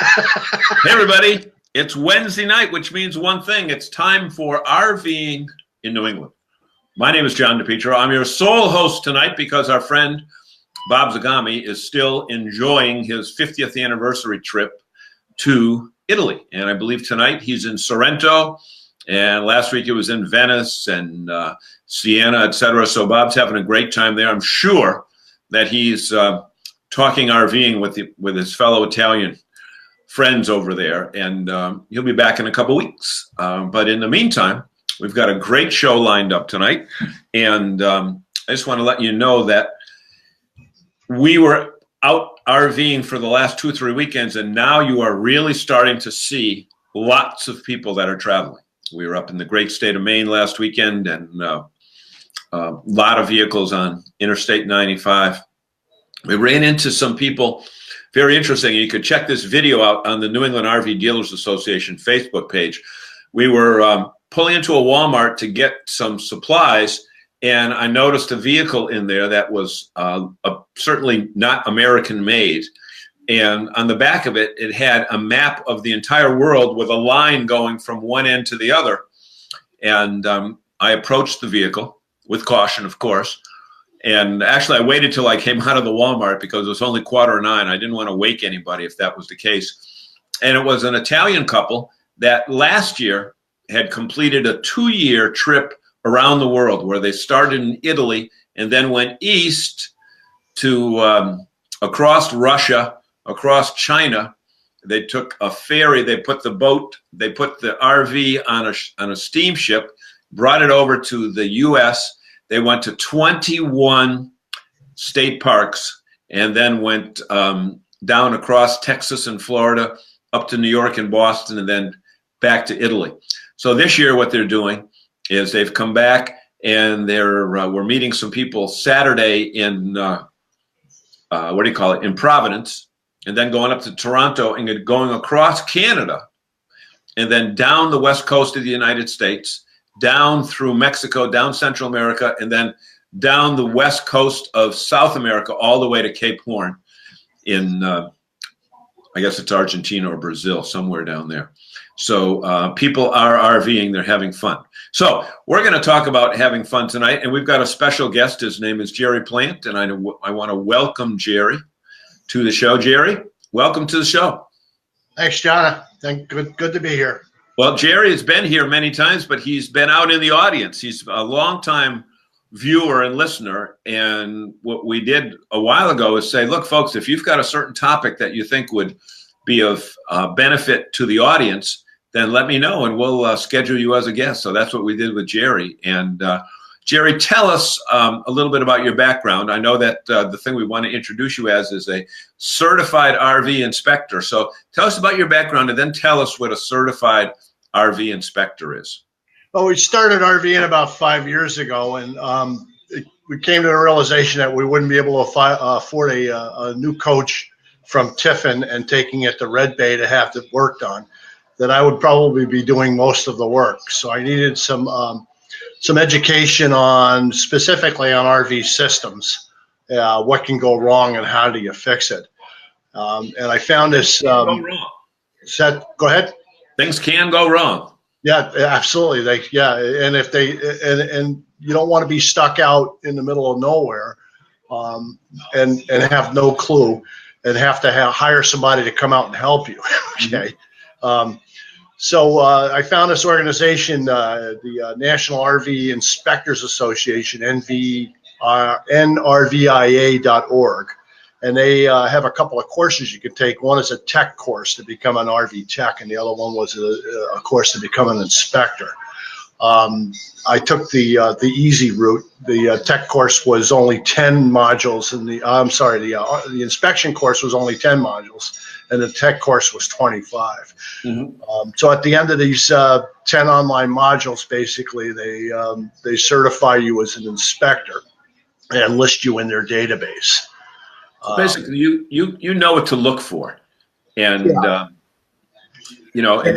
Hey, everybody. It's Wednesday night, which means one thing. It's time for RVing in New England. My name is John DePietro. I'm your sole host tonight because our friend Bob Zagami is still enjoying his 50th anniversary trip to Italy. And I believe tonight he's in Sorrento. And last week it was in Venice and Siena, etc. So Bob's having a great time there. I'm sure that he's talking RVing with his fellow Italian friends over there, and he'll be back in a couple weeks. But in the meantime, we've got a great show lined up tonight, and I just want to let you know that we were out RVing for the last 2 or 3 weekends, and now you are really starting to see lots of people that are traveling. We were up in the great state of Maine last weekend, and a lot of vehicles on Interstate 95. We ran into some people. Very interesting. You could check this video out on the New England RV Dealers Association Facebook page. We were pulling into a Walmart to get some supplies, and I noticed a vehicle in there that was certainly not American made. And on the back of it, it had a map of the entire world with a line going from one end to the other. And I approached the vehicle with caution, of course. And actually, I waited till I came out of the Walmart because it was only 9:15. I didn't want to wake anybody if that was the case. And it was an Italian couple that last year had completed a 2-year trip around the world where they started in Italy and then went east to across Russia, across China. They took a ferry. They put the RV on a steamship, brought it over to the U.S. They went to 21 state parks and then went down across Texas and Florida, up to New York and Boston, and then back to Italy. So this year what they're doing is they've come back and we're meeting some people Saturday in, in Providence, and then going up to Toronto and going across Canada and then down the west coast of the United States, down through Mexico, down Central America, and then down the west coast of South America, all the way to Cape Horn in, I guess it's Argentina or Brazil, somewhere down there. So people are RVing, they're having fun. So we're going to talk about having fun tonight, and we've got a special guest. His name is Jerry Plante, and I want to welcome Jerry to the show. Jerry, welcome to the show. Thanks, John. Good to be here. Well, Jerry has been here many times, but he's been out in the audience. He's a longtime viewer and listener. And what we did a while ago is say, look, folks, if you've got a certain topic that you think would be of benefit to the audience, then let me know and we'll schedule you as a guest. So that's what we did with Jerry. And Jerry, tell us a little bit about your background. I know that the thing we want to introduce you as is a certified RV inspector. So tell us about your background and then tell us what a certified RV inspector is. Well, we started RVing about 5 years ago, and we came to the realization that we wouldn't be able to afford a new coach from Tiffin and taking it to Red Bay to have the work done, that I would probably be doing most of the work. So I needed some education specifically on RV systems, what can go wrong and how do you fix it. And I found this. Go wrong. Go ahead. Things can go wrong. Yeah, absolutely. And if and you don't want to be stuck out in the middle of nowhere, and have no clue, and have to hire somebody to come out and help you. Okay. So I found this organization, the National RV Inspectors Association, NRVIA.org. And they have a couple of courses you can take. One is a tech course to become an RV tech, and the other one was a course to become an inspector. I took the easy route. The tech course was only 10 modules, and the inspection course was only 10 modules, and the tech course was 25. Mm-hmm. So at the end of these 10 online modules, basically they certify you as an inspector and list you in their database. So basically, you know what to look for, and and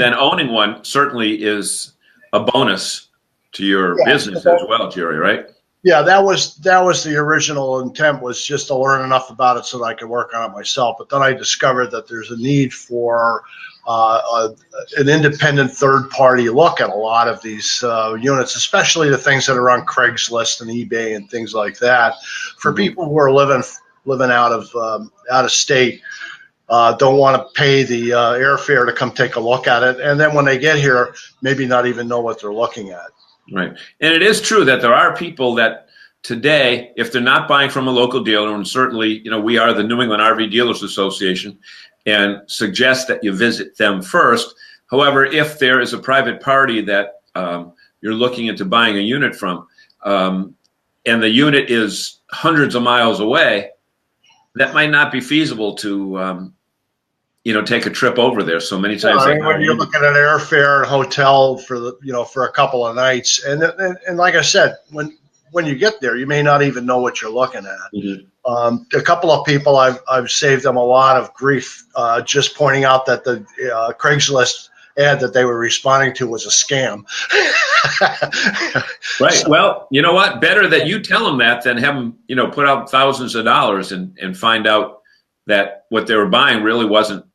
then owning one certainly is a bonus to your business as well, Jerry. Right? Yeah, that was the original intent, was just to learn enough about it so that I could work on it myself. But then I discovered that there's a need for an independent third-party look at a lot of these units, especially the things that are on Craigslist and eBay and things like that, for people who are living out of state. Don't want to pay the airfare to come take a look at it, and then when they get here, maybe not even know what they're looking at. Right. And it is true that there are people that today, if they're not buying from a local dealer, and certainly, we are the New England RV Dealers Association, and suggest that you visit them first. However, if there is a private party that you're looking into buying a unit from, and the unit is hundreds of miles away, that might not be feasible to take a trip over there. So many times, when you're looking at airfare and hotel for a couple of nights, and like I said, when you get there, you may not even know what you're looking at. Mm-hmm. A couple of people, I've saved them a lot of grief just pointing out that the Craigslist ad that they were responding to was a scam. Right. So, well, you know what? Better that you tell them that than have them, put out thousands of dollars and find out that what they were buying really wasn't.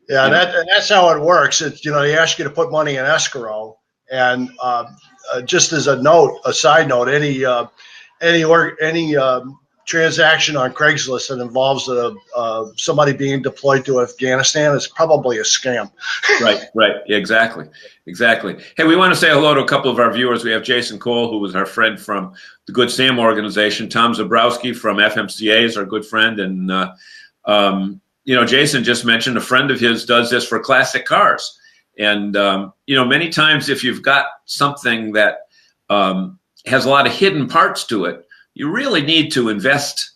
Yeah, and that's how it works. It's, they ask you to put money in escrow, and just as a side note, any transaction on Craigslist that involves somebody being deployed to Afghanistan is probably a scam. Right. Exactly. Hey, we want to say hello to a couple of our viewers. We have Jason Cole, who was our friend from the Good Sam organization. Tom Zabrowski from FMCA is our good friend. And, Jason just mentioned a friend of his does this for classic cars. And, many times if you've got something that has a lot of hidden parts to it, you really need to invest,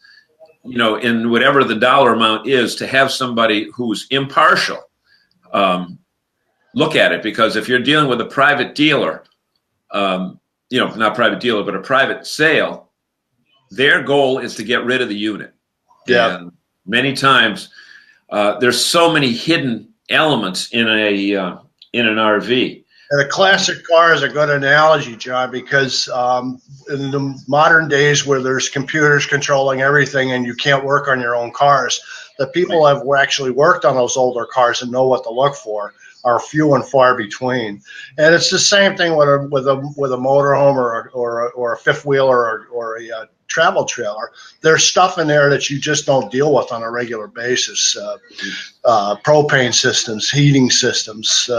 in whatever the dollar amount is to have somebody who's impartial look at it. Because if you're dealing with a private dealer, not private dealer, but a private sale, their goal is to get rid of the unit. Yeah. And many times there's so many hidden elements in an RV. And a classic car is a good analogy, John, because in the modern days where there's computers controlling everything and you can't work on your own cars, the people who have actually worked on those older cars and know what to look for are few and far between. And it's the same thing with a motorhome or a fifth wheeler or a travel trailer. There's stuff in there that you just don't deal with on a regular basis. Propane systems, heating systems,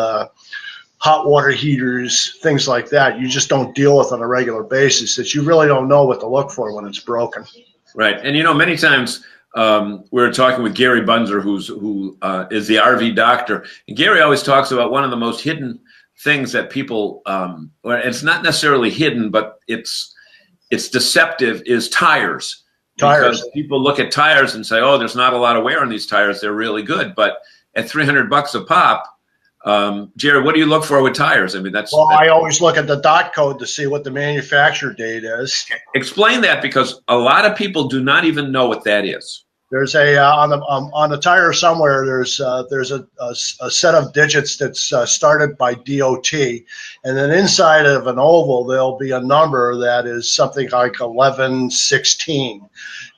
hot water heaters, things like that. You just don't deal with on a regular basis, that you really don't know what to look for when it's broken. Right. And, many times we were talking with Gary Bunzer, who is the RV doctor. And Gary always talks about one of the most hidden things that people, it's not necessarily hidden, but it's deceptive, is tires. Because people look at tires and say, oh, there's not a lot of wear on these tires. They're really good. But at $300 a pop, Jerry, what do you look for with tires? I mean, I always look at the dot code to see what the manufacturer date is. Explain that, because a lot of people do not even know what that is. There's on the tire somewhere. There's a set of digits that's started by DOT, and then inside of an oval there'll be a number that is something like 1116,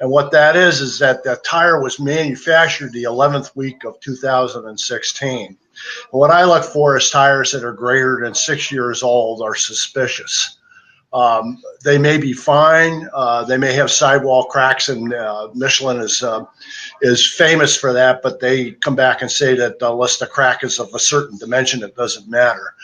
and what that is that the tire was manufactured the 11th week of 2016. What I look for is tires that are greater than 6 years old are suspicious. They may be fine. They may have sidewall cracks, and Michelin is famous for that. But they come back and say that unless the crack is of a certain dimension, it doesn't matter.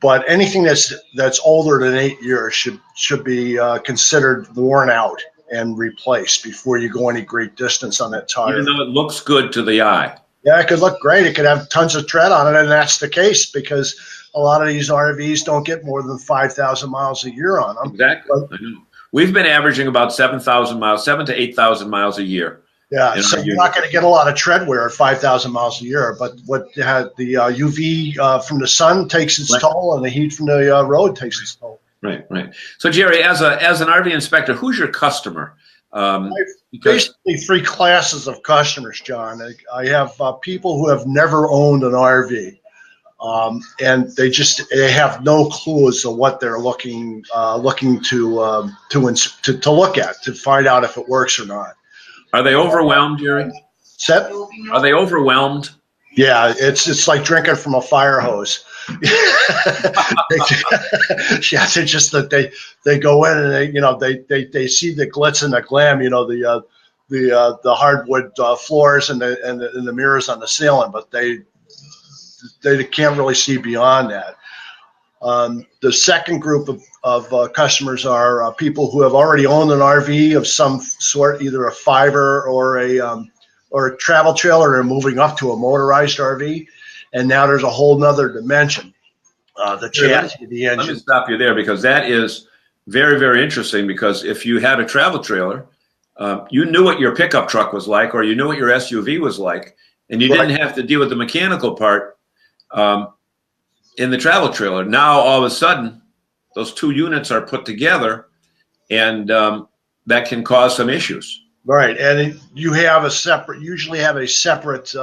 But anything that's older than 8 years should be considered worn out and replaced before you go any great distance on that tire. Even though it looks good to the eye. Yeah, it could look great. It could have tons of tread on it, and that's the case because a lot of these RVs don't get more than 5,000 miles a year on them. Exactly. We've been averaging about 7,000 to 8,000 miles a year. Yeah, so you're not going to get a lot of tread wear at 5,000 miles a year, but what the UV from the sun takes its toll, and the heat from the road takes its toll. Right. So, Jerry, as an RV inspector, who's your customer? Basically, three classes of customers, John. I have people who have never owned an RV. and they have no clue as to what they're looking to look at to find out if it works or not. Are they overwhelmed, Jerry? Set? Are they overwhelmed? Yeah, it's like drinking from a fire hose. Yeah, they're just that they go in and they see the glitz and the glam, the hardwood floors and the mirrors on the ceiling, but they can't really see beyond that. The second group of customers are people who have already owned an RV of some sort, either a fiber or a travel trailer, and moving up to a motorized RV. And now there's a whole nother dimension. The chassis, the engine. Let me stop you there, because that is very, very interesting. Because if you had a travel trailer, you knew what your pickup truck was like, or you knew what your SUV was like, and you didn't have to deal with the mechanical part in the travel trailer. Now, all of a sudden, those two units are put together, and that can cause some issues. Right, and you have usually have a separate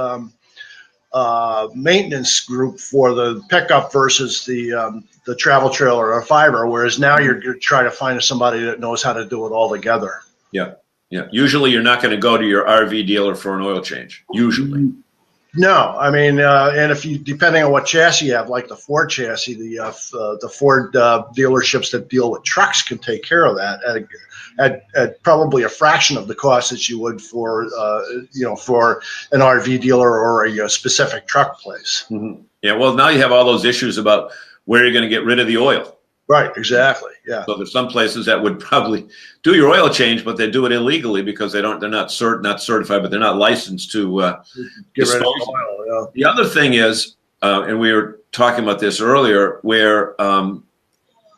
maintenance group for the pickup versus the travel trailer or fiber, whereas now you're trying to find somebody that knows how to do it all together. Yeah. Usually you're not going to go to your RV dealer for an oil change, usually. No, I mean, and if you, depending on what chassis you have, like the Ford chassis, the Ford dealerships that deal with trucks can take care of that at probably a fraction of the cost that you would for an RV dealer or a specific truck place. Mm-hmm. Yeah, well, now you have all those issues about where you're going to get rid of the oil. Right, exactly. Yeah. So there's some places that would probably do your oil change, but they do it illegally because they're not certified, but they're not licensed to get rid of the oil. Yeah. The other thing is, and we were talking about this earlier, where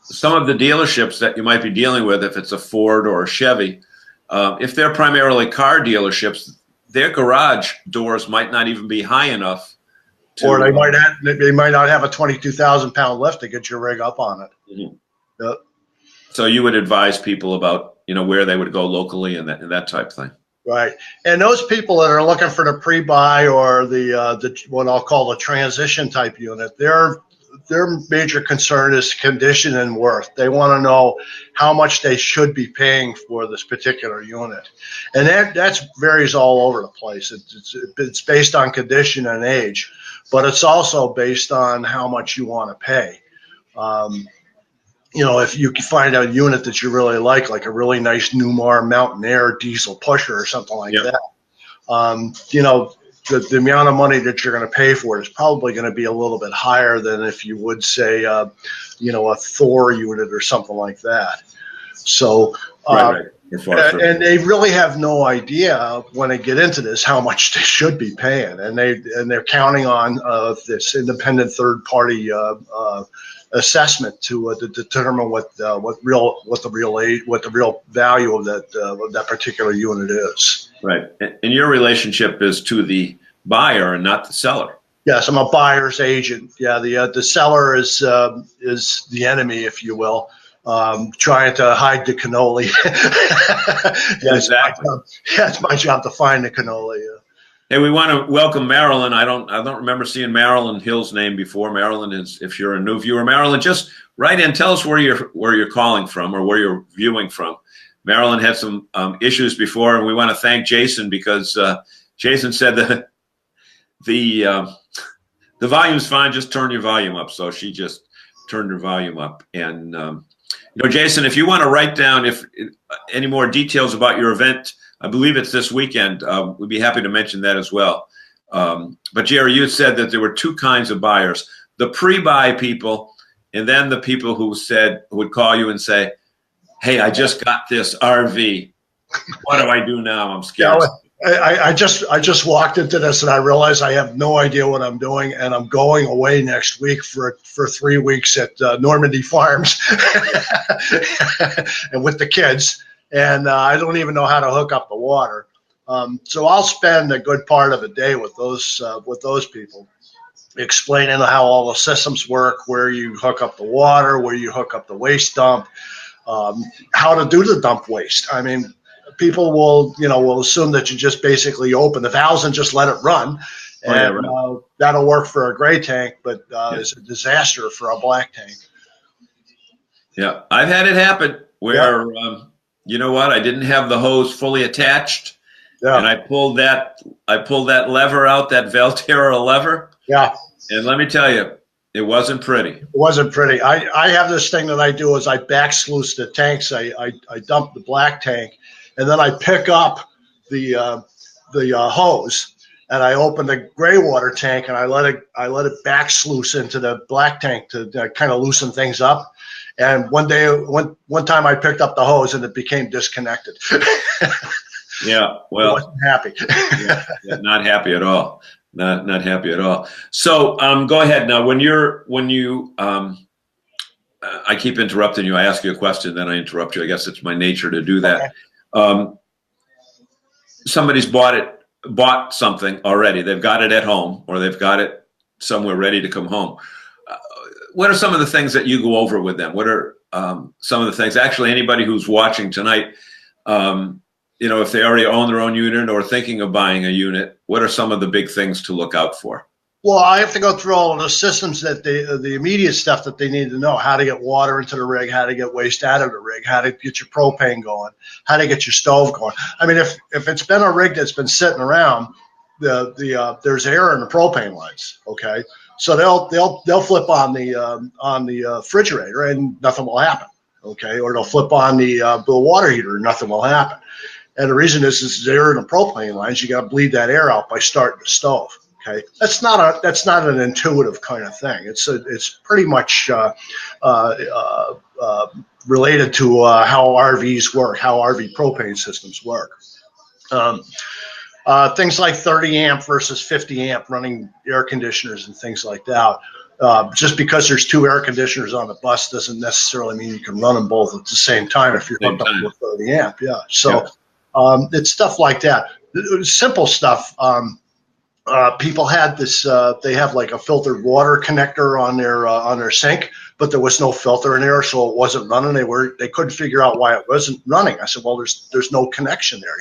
some of the dealerships that you might be dealing with, if it's a Ford or a Chevy, if they're primarily car dealerships, their garage doors might not even be high enough. Or they might not have a 22,000-pound lift to get your rig up on it. Mm-hmm. Yep. So you would advise people about where they would go locally and that type of thing. Right, and those people that are looking for the pre-buy or the what I'll call the transition type unit, their major concern is condition and worth. They want to know how much they should be paying for this particular unit, and that varies all over the place. It's based on condition and age, but it's also based on how much you want to pay. If you can find a unit that you really like a really nice Newmar Mountain Air diesel pusher or something like that, the amount of money that you're going to pay for it is probably going to be a little bit higher than if you would say, a Thor unit or something like that. So, right. And they really have no idea when they get into this how much they should be paying, and they're counting on this independent third party assessment to determine what the real value of that particular unit is. Right, and your relationship is to the buyer and not the seller. Yes, I'm a buyer's agent. Yeah, the seller is the enemy, if you will. Trying to hide the cannoli. Yeah, exactly. It's my job to find the cannoli. Yeah. Hey, we want to welcome Marilyn. I don't remember seeing Marilyn Hill's name before. Marilyn is, if you're a new viewer, Marilyn, just write in. Tell us where you're calling from or where you're viewing from. Marilyn had some issues before, and we want to thank Jason because Jason said that the volume's fine. Just turn your volume up. So she just turned her volume up. And Jason, if you want to write down any more details about your event, I believe it's this weekend. We'd be happy to mention that as well. But Jerry, you said that there were two kinds of buyers: the pre-buy people, and then the people who would call you and say, "Hey, I just got this RV. What do I do now? I'm scared." I just walked into this and I realized I have no idea what I'm doing, and I'm going away next week for 3 weeks at Normandy Farms and with the kids. And I don't even know how to hook up the water. So I'll spend a good part of a day with those people, explaining how all the systems work, where you hook up the water, where you hook up the waste dump, how to do the dump waste. I mean, people will assume that you just basically open the valves and just let it run. Oh, yeah, And right. that'll work for a gray tank, but Yeah. it's a disaster for a black tank. Yeah, I've had it happen Yep. where, you know what? I didn't have the hose fully attached, and Yeah. I pulled that lever out, that Valterra lever, Yeah. and let me tell you, it wasn't pretty. It wasn't pretty. I have this thing that I do is I back sluice the tanks. I dump the black tank, and then I pick up the hose, and I open the gray water tank, and I let it back sluice into the black tank to kind of loosen things up. And one time I picked up the hose and it became disconnected. Yeah, I well, wasn't happy. yeah, not happy at all. Not happy at all. So, go ahead now. I keep interrupting you. I ask you a question, then I interrupt you. I guess it's my nature to do that. Okay. Somebody's bought something already. They've got it at home, or they've got it somewhere ready to come home. What are some of the things that you go over with them? What are some of the things? Actually, anybody who's watching tonight, if they already own their own unit or thinking of buying a unit, what are some of the big things to look out for? Well, I have to go through all of the systems that the immediate stuff that they need to know: how to get water into the rig, how to get waste out of the rig, how to get your propane going, how to get your stove going. I mean, if it's been a rig that's been sitting around, there's air in the propane lines. Okay, so they'll flip on the refrigerator and nothing will happen. Okay, or they'll flip on the water heater and nothing will happen. And the reason is air in the propane lines. You got to bleed that air out by starting the stove. Okay, that's not an intuitive kind of thing. It's pretty much related to how RVs work, how RV propane systems work. Things like 30 amp versus 50 amp running air conditioners and things like that. Just because there's two air conditioners on the bus doesn't necessarily mean you can run them both at the same time if you're hooked up to a 30 amp. Yeah, so it's stuff like that. Simple stuff. People had this. They have like a filtered water connector on their sink, but there was no filter in there, so it wasn't running. They couldn't figure out why it wasn't running. I said, well, there's no connection there.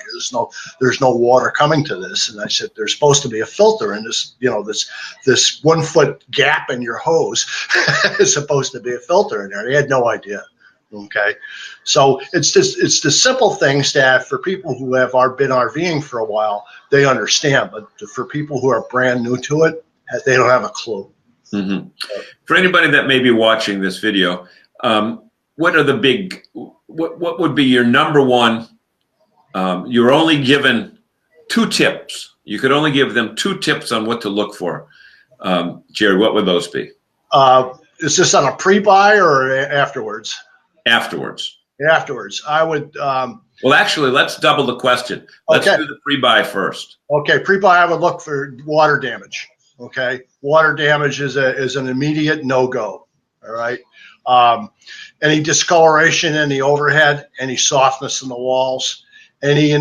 There's no water coming to this. And I said, there's supposed to be a filter in this. This 1 foot gap in your hose is supposed to be a filter in there. They had no idea. Okay, so it's the simple things that for people who have been RVing for a while, they understand, but for people who are brand new to it, they don't have a clue. Mm-hmm. For anybody that may be watching this video, what would be your number one? You're only given 2 tips. You could only give them 2 tips on what to look for. Jerry, what would those be? Is this on a pre-buy or afterwards? Afterwards. Afterwards, I would. Well, actually, let's double the question. Let's do the pre-buy first. Okay, pre-buy, I would look for water damage. Okay, water damage is an immediate no-go. All right. Any discoloration in the overhead, any softness in the walls, any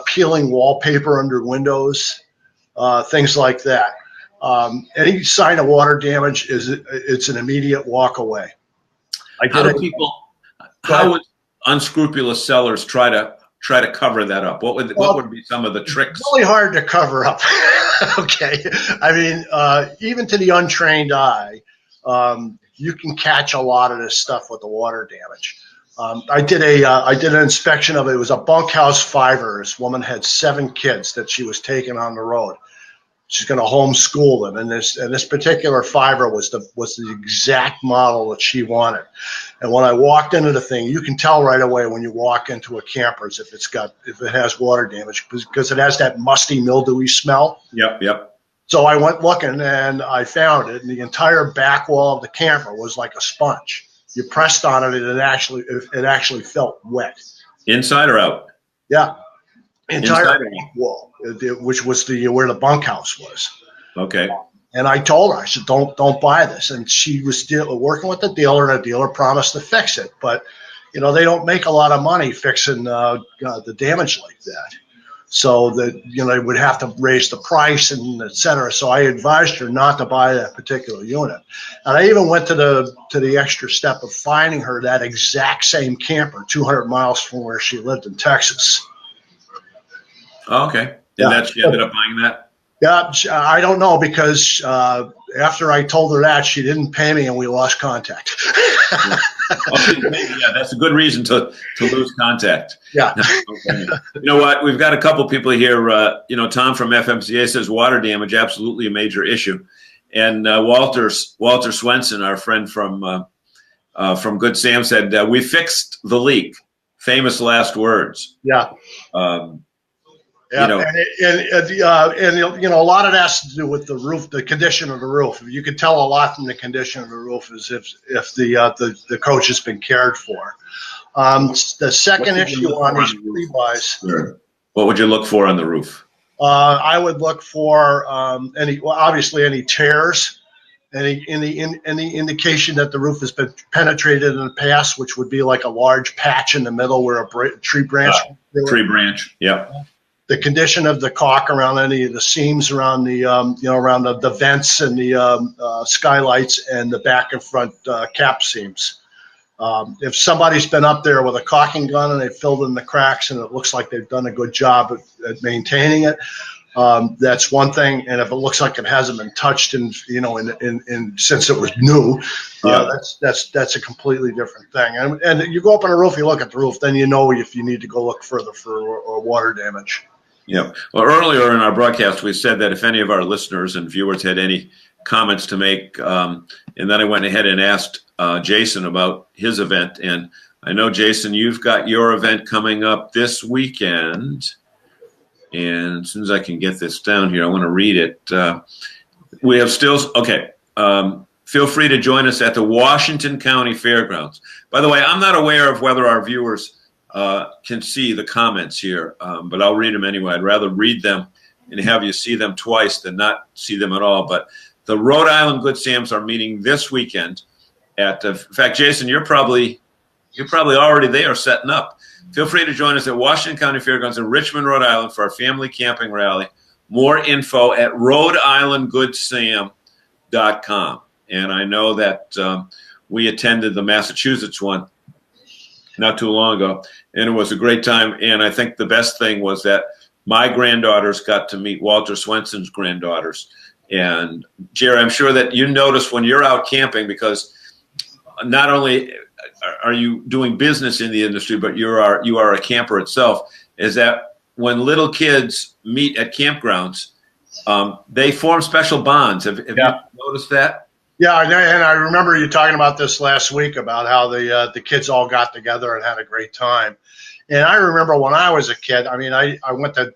peeling wallpaper under windows, things like that. Any sign of water damage it's an immediate walk away. How would unscrupulous sellers try to cover that up? What would be some of the tricks? It's really hard to cover up. Okay, I mean, even to the untrained eye, you can catch a lot of this stuff with the water damage. I did an inspection of it. It was a bunkhouse fiver. This woman had 7 kids that she was taking on the road. She's going to homeschool them, and this particular fiber was the exact model that she wanted. And when I walked into the thing, you can tell right away when you walk into a camper if it has water damage because it has that musty, mildewy smell. Yep. So I went looking and I found it, and the entire back wall of the camper was like a sponge. You pressed on it, and it actually felt wet. Inside or out? Yeah. Entire wall, which was where the bunkhouse was. Okay. And I told her, I said, don't buy this. And she was still working with the dealer, and the dealer promised to fix it. But, they don't make a lot of money fixing the damage like that. So that, they would have to raise the price and et cetera. So I advised her not to buy that particular unit. And I even went to the extra step of finding her that exact same camper 200 miles from where she lived in Texas. Okay. And she ended up buying that? Yeah, I don't know, because after I told her that, she didn't pay me and we lost contact. Yeah, that's a good reason to lose contact. Yeah. Okay. You know what? We've got a couple people here. Tom from FMCA says water damage, absolutely a major issue. And Walter Swenson, our friend from Good Sam, said, we fixed the leak. Famous last words. Yeah. Yeah, and a lot of that has to do with the roof, the condition of the roof. You can tell a lot from the condition of the roof is if the coach has been cared for. The second issue on these pre-buys. Sure. What would you look for on the roof? I would look for obviously any tears, any indication that the roof has been penetrated in the past, which would be like a large patch in the middle where a tree branch. Tree branch. Yeah. The condition of the caulk around any of the seams around the around the vents and the skylights and the back and front cap seams. If somebody's been up there with a caulking gun and they filled in the cracks and it looks like they've done a good job at maintaining it, that's one thing. And if it looks like it hasn't been touched in since it was new, that's a completely different thing. And you go up on a roof, you look at the roof, then you know if you need to go look further for water damage. Yeah. Well, earlier in our broadcast, we said that if any of our listeners and viewers had any comments to make, and then I went ahead and asked Jason about his event. And I know, Jason, you've got your event coming up this weekend. And as soon as I can get this down here, I want to read it. We have still, okay. Feel free to join us at the Washington County Fairgrounds. By the way, I'm not aware of whether our viewers can see the comments here, but I'll read them anyway. I'd rather read them and have you see them twice than not see them at all. But the Rhode Island Good Sams are meeting this weekend at, in fact, Jason, you're probably already there setting up. Feel free to join us at Washington County Fairgrounds in Richmond, Rhode Island for our family camping rally. More info at RhodeIslandGoodSam.com. And I know that we attended the Massachusetts one not too long ago, and it was a great time. And I think the best thing was that my granddaughters got to meet Walter Swenson's granddaughters. And Jerry, I'm sure that you notice when you're out camping, because not only are you doing business in the industry, but you are a camper itself, is that when little kids meet at campgrounds, they form special bonds. Have you noticed that? Yeah, and I remember you talking about this last week about how the kids all got together and had a great time. And I remember when I was a kid, I mean, I went to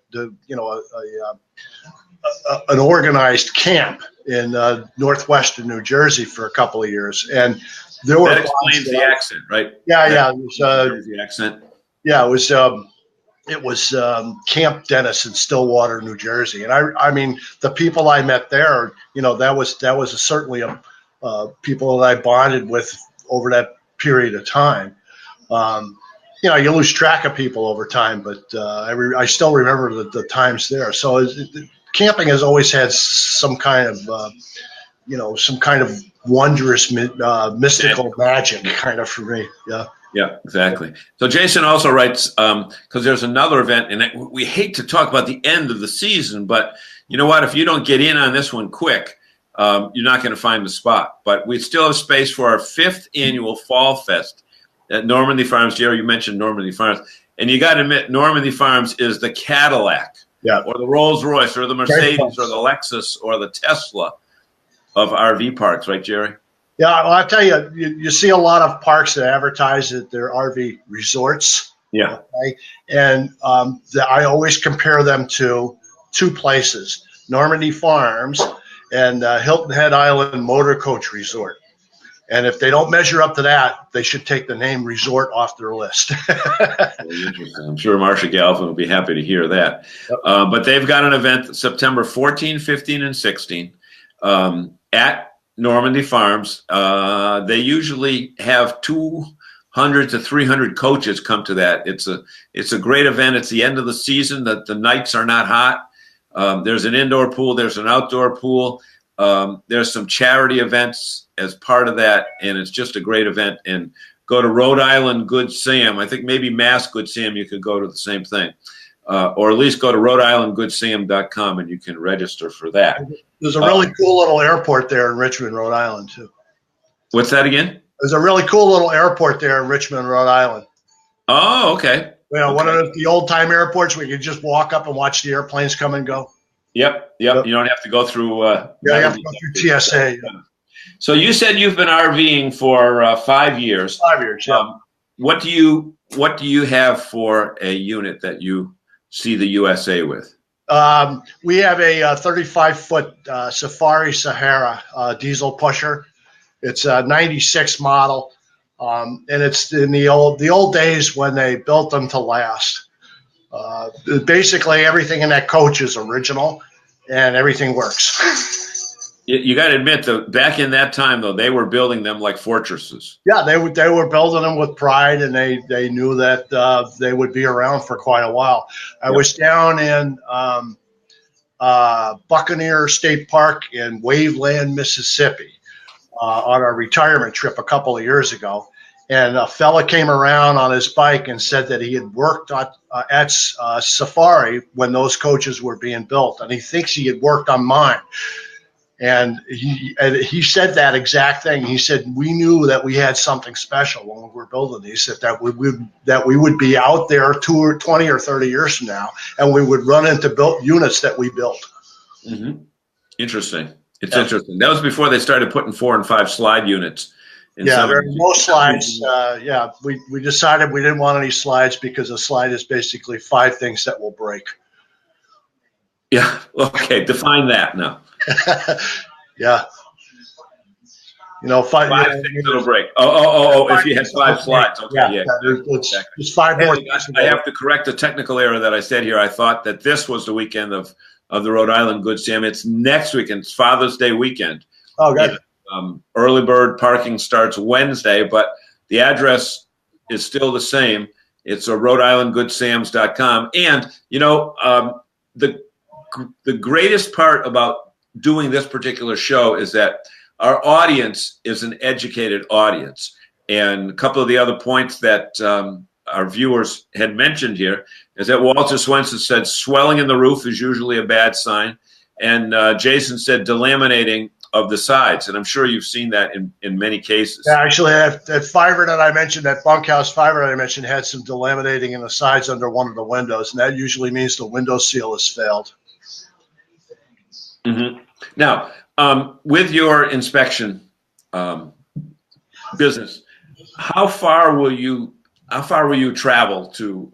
an organized camp in northwestern New Jersey for a couple of years, and there were. That explains the accent, right? Yeah, it was the accent. Yeah, it was Camp Dennis in Stillwater, New Jersey, and I mean the people I met there, that was certainly people that I bonded with over that period of time. You lose track of people over time, but I still remember the times there. So camping has always had some kind of wondrous mystical magic kind of for me. Yeah, exactly. So Jason also writes, because there's another event, and we hate to talk about the end of the season, but you know what? If you don't get in on this one quick, you're not going to find the spot. But we still have space for our 5th annual Fall Fest at Normandy Farms. Jerry, you mentioned Normandy Farms. And you got to admit, Normandy Farms is the Cadillac, or the Rolls Royce, or the Mercedes, or the Lexus, or the Tesla of RV parks, right, Jerry? Yeah, well, I tell you, you see a lot of parks that advertise that they're RV resorts. Yeah. Okay? And I always compare them to 2 places, Normandy Farms and Hilton Head Island Motor Coach Resort. And if they don't measure up to that, they should take the name resort off their list. Very interesting. I'm sure Marcia Galvin will be happy to hear that. Yep. But they've got an event September 14, 15, and 16 at Normandy Farms. They usually have 200 to 300 coaches come to that. It's a great event. It's the end of the season. The nights are not hot. There's an indoor pool. There's an outdoor pool. There's some charity events as part of that, and it's just a great event. And go to Rhode Island Good Sam. I think maybe Mass Good Sam, you could go to the same thing. or at least go to Rhode and you can register for that. There's a really cool little airport there in Richmond, Rhode Island, too. What's that again? There's a really cool little airport there in Richmond, Rhode Island. Oh, okay. You know, one of the old-time airports where you can just walk up and watch the airplanes come and go. Yep. You don't have to go through. You have to go through TSA. So you said you've been RVing for 5 years. 5 years, yeah. What do you have for a unit that you see the USA with? We have a 35-foot Safari Sahara diesel pusher. It's a 96 model, and it's in the old days when they built them to last. Basically, everything in that coach is original, and everything works. You got to admit, though, back in that time, though, they were building them like fortresses. Yeah, they were building them with pride, and they knew that they would be around for quite a while. I was down in Buccaneer State Park in Waveland, Mississippi, on a retirement trip a couple of years ago, and a fella came around on his bike and said that he had worked at Safari when those coaches were being built, and he thinks he had worked on mine. And he said that exact thing. He said, we knew that we had something special when we were building these, that we would be out there 20 or 30 years from now, and we would run into built units that we built. Mm-hmm. Interesting. It's interesting. That was before they started putting 4 and 5 slide units. Yeah, there are no slides. We decided we didn't want any slides because a slide is basically 5 things that will break. Yeah. Okay. Define that now. Yeah. You know, 5 things that'll break. Oh! If you had 5 slides, okay, yeah. It's 5 more. I have to correct the technical error that I said here. I thought that this was the weekend of the Rhode Island Good Sam. It's next weekend. It's Father's Day weekend. Oh, good. Early bird parking starts Wednesday, but the address is still the same. It's Rhode And you know, the greatest part about doing this particular show is that our audience is an educated audience. And a couple of the other points that our viewers had mentioned here is that Walter Swenson said swelling in the roof is usually a bad sign. And Jason said delaminating of the sides. And I'm sure you've seen that in many cases. Yeah, actually, that fiber that I mentioned, that bunkhouse fiber that I mentioned, had some delaminating in the sides under one of the windows. And that usually means the window seal has failed. Mm-hmm. Now, with your inspection business, how far will you travel to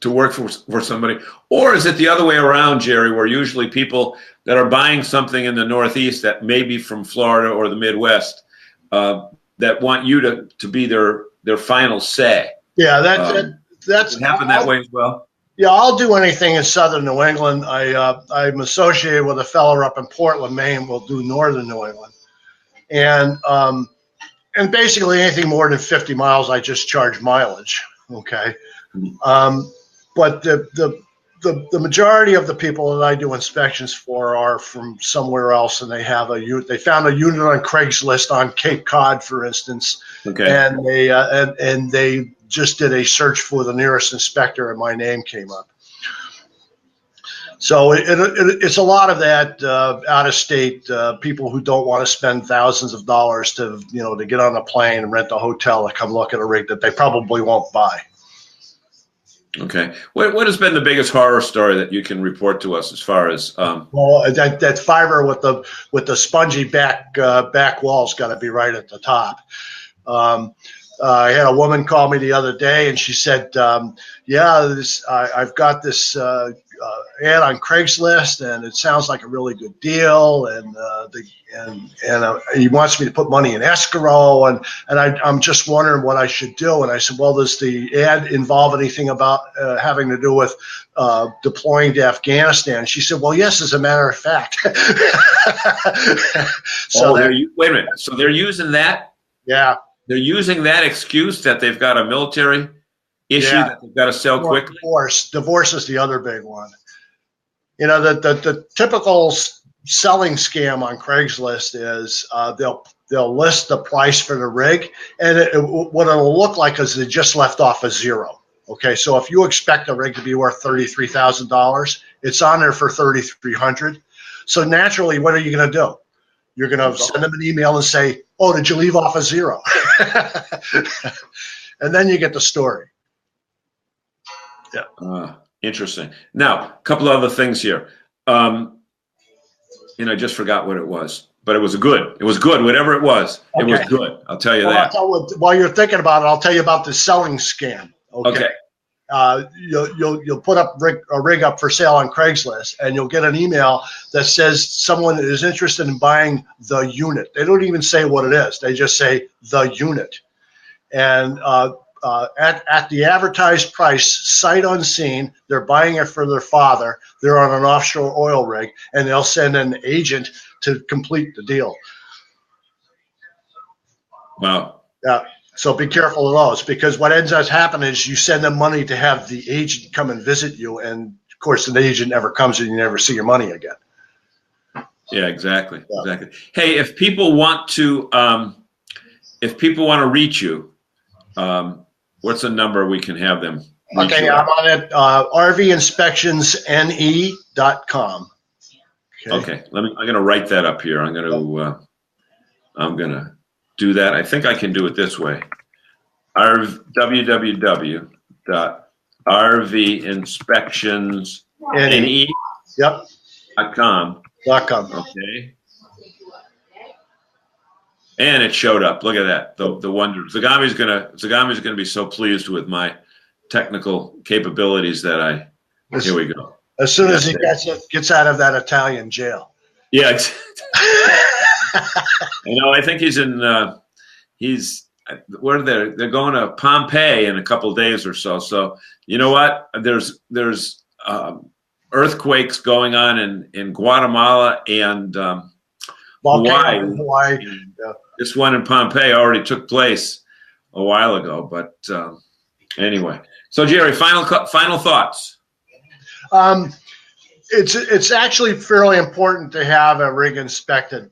work for somebody, or is it the other way around, Jerry, where usually people that are buying something in the Northeast that may be from Florida or the Midwest that want you to be their final say? Yeah, that's happened that way as well. Yeah, I'll do anything in southern New England. I'm associated with a fellow up in Portland, Maine. We'll do northern New England, and basically anything more than 50 miles, I just charge mileage. Okay, but the majority of the people that I do inspections for are from somewhere else, and they have a unit. They found a unit on Craigslist on Cape Cod, for instance, and they just did a search for the nearest inspector, and my name came up. So it's a lot of that out of state people who don't want to spend thousands of dollars to get on a plane and rent a hotel to come look at a rig that they probably won't buy. Okay. What has been the biggest horror story that you can report to us as far as? Well, that fiber with the spongy back wall's got to be right at the top. I had a woman call me the other day, and she said, I've got this ad on Craigslist, and it sounds like a really good deal, and he wants me to put money in escrow, and I'm just wondering what I should do. And I said, well, does the ad involve anything about having to do with deploying to Afghanistan? She said, well, yes, as a matter of fact. Wait a minute. So they're using that? Yeah. They're using that excuse that they've got a military issue that they've got to sell quickly? Divorce is the other big one. You know, the typical selling scam on Craigslist is they'll list the price for the rig, and what it'll look like is they just left off a zero. Okay, so if you expect a rig to be worth $33,000, it's on there for $3,300. So naturally, what are you going to do? You're going to send them an email and say, "Oh, did you leave off a zero?" And then you get the story. Yeah. Interesting. Now, a couple of other things here. I just forgot what it was, but it was good. It was good, whatever it was. Okay. It was good. I'll tell you that. While you're thinking about it, I'll tell you about the selling scam. Okay. You'll put up a rig up for sale on Craigslist, and you'll get an email that says someone is interested in buying the unit. They don't even say what it is. They just say the unit. And at the advertised price, sight unseen, they're buying it for their father. They're on an offshore oil rig, and they'll send an agent to complete the deal. Wow. Yeah. So be careful of those, because what ends up happening is you send them money to have the agent come and visit you, and of course the agent never comes and you never see your money again. Yeah, exactly. Yeah. Exactly. Hey, if people want to reach you, what's a number we can have them reach Okay, I'm on it. RVinspectionsne.com. Okay. I'm going to write that up here. I'm going to do that. I think I can do it this way. www.rvinspectionsne.com. Okay. And it showed up. Look at that. The wonder. Zagami's gonna be so pleased with my technical capabilities that here we go. As soon as he gets out of that Italian jail. Yeah. I think he's in. They're going to Pompeii in a couple of days or so. So you know what? There's earthquakes going on in Guatemala and Hawaii. Yeah. This one in Pompeii already took place a while ago. But anyway, so Jerry, final thoughts. It's actually fairly important to have a rig inspected,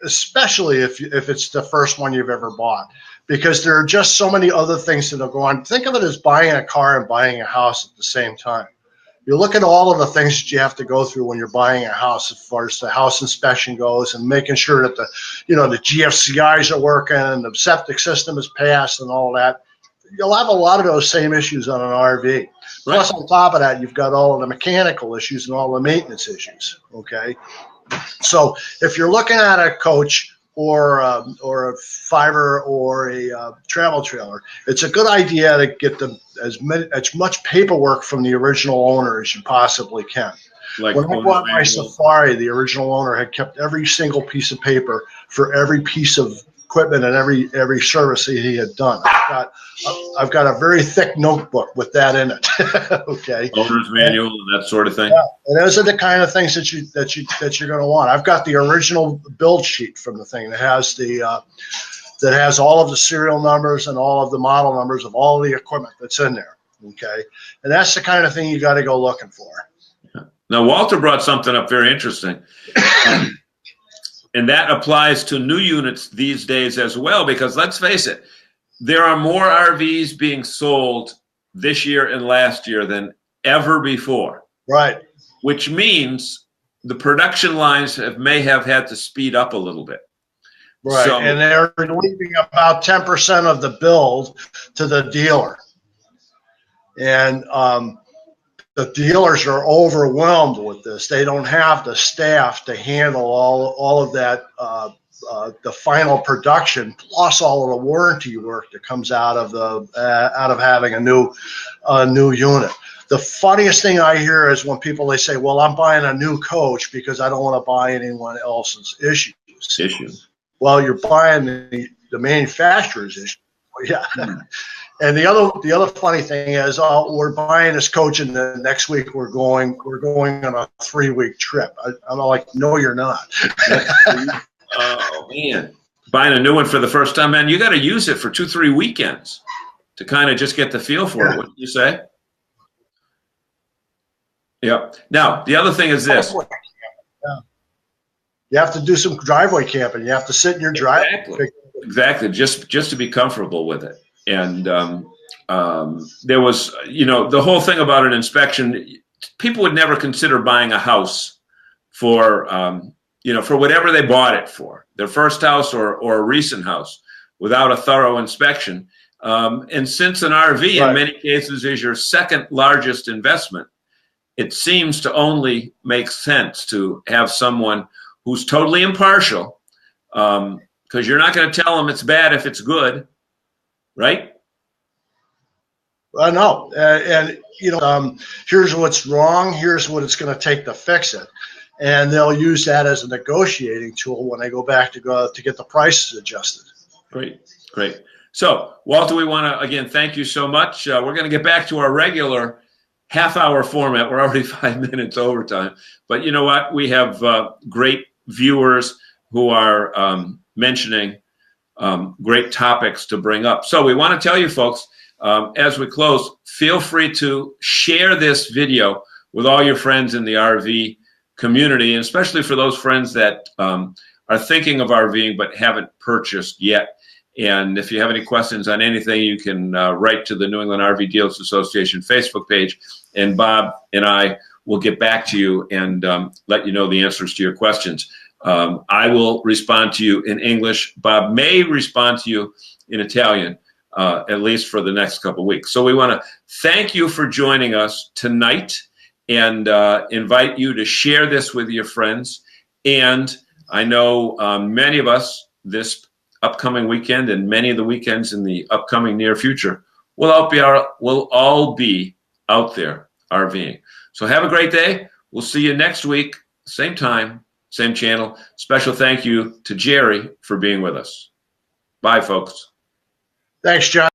especially if it's the first one you've ever bought, because there are just so many other things that will go on. Think of it as buying a car and buying a house at the same time. You look at all of the things that you have to go through when you're buying a house, as far as the house inspection goes, and making sure that the GFCIs are working and the septic system is passed and all that. You'll have a lot of those same issues on an RV. Right. Plus, on top of that, you've got all of the mechanical issues and all the maintenance issues. Okay, so if you're looking at a coach or a fiver or a travel trailer, it's a good idea to get as much paperwork from the original owner as you possibly can. Like when I bought my Safari, the original owner had kept every single piece of paper for every piece of equipment and every service that he had done. I've got a very thick notebook with that in it. Okay. Owner's manual and that sort of thing. Yeah, and those are the kind of things that you're going to want. I've got the original build sheet from the thing that has all of the serial numbers and all of the model numbers of all the equipment that's in there. Okay, and that's the kind of thing you got to go looking for. Yeah. Now Walter brought something up very interesting. And that applies to new units these days as well, because let's face it, there are more RVs being sold this year and last year than ever before. Right. Which means the production lines may have had to speed up a little bit. Right. So, and they're leaving about 10% of the build to the dealer. And the dealers are overwhelmed with this. They don't have the staff to handle all of that, the final production, plus all of the warranty work that comes out of having a new unit. The funniest thing I hear is when they say, "Well, I'm buying a new coach because I don't want to buy anyone else's issues." Well, you're buying the manufacturer's issue. Yeah. And the other funny thing is, we're buying this coach, and the next week we're going on a 3-week trip. I'm like, no, you're not. Oh man, buying a new one for the first time, man. You got to use it for 2-3 weekends to kind of just get the feel for it. What do you say? Yep. Now the other thing is this. Yeah. You have to do some driveway camping. You have to sit in your driveway. Exactly. Just to be comfortable with it. And there was, the whole thing about an inspection, people would never consider buying a house for, for whatever they bought it for, their first house or a recent house, without a thorough inspection. And since an RV in many cases is your second largest investment, it seems to only make sense to have someone who's totally impartial, because you're not going to tell them it's bad if it's good, right? No, and here's what's wrong. Here's what it's going to take to fix it, and they'll use that as a negotiating tool when they go back to get the prices adjusted. Great. So, Walter, we want to again thank you so much. We're going to get back to our regular half-hour format. We're already 5 minutes overtime, but you know what? We have great viewers who are mentioning great topics to bring up. So we want to tell you folks, as we close, feel free to share this video with all your friends in the RV community, and especially for those friends that are thinking of RVing but haven't purchased yet. And if you have any questions on anything, you can write to the New England RV Dealers Association Facebook page, and Bob and I will get back to you and let you know the answers to your questions. I will respond to you in English. Bob may respond to you in Italian, at least for the next couple of weeks. So we want to thank you for joining us tonight, and invite you to share this with your friends. And I know many of us this upcoming weekend and many of the weekends in the upcoming near future we'll all be out there RVing. So have a great day. We'll see you next week, same time, same channel. Special thank you to Jerry for being with us. Bye, folks. Thanks, John.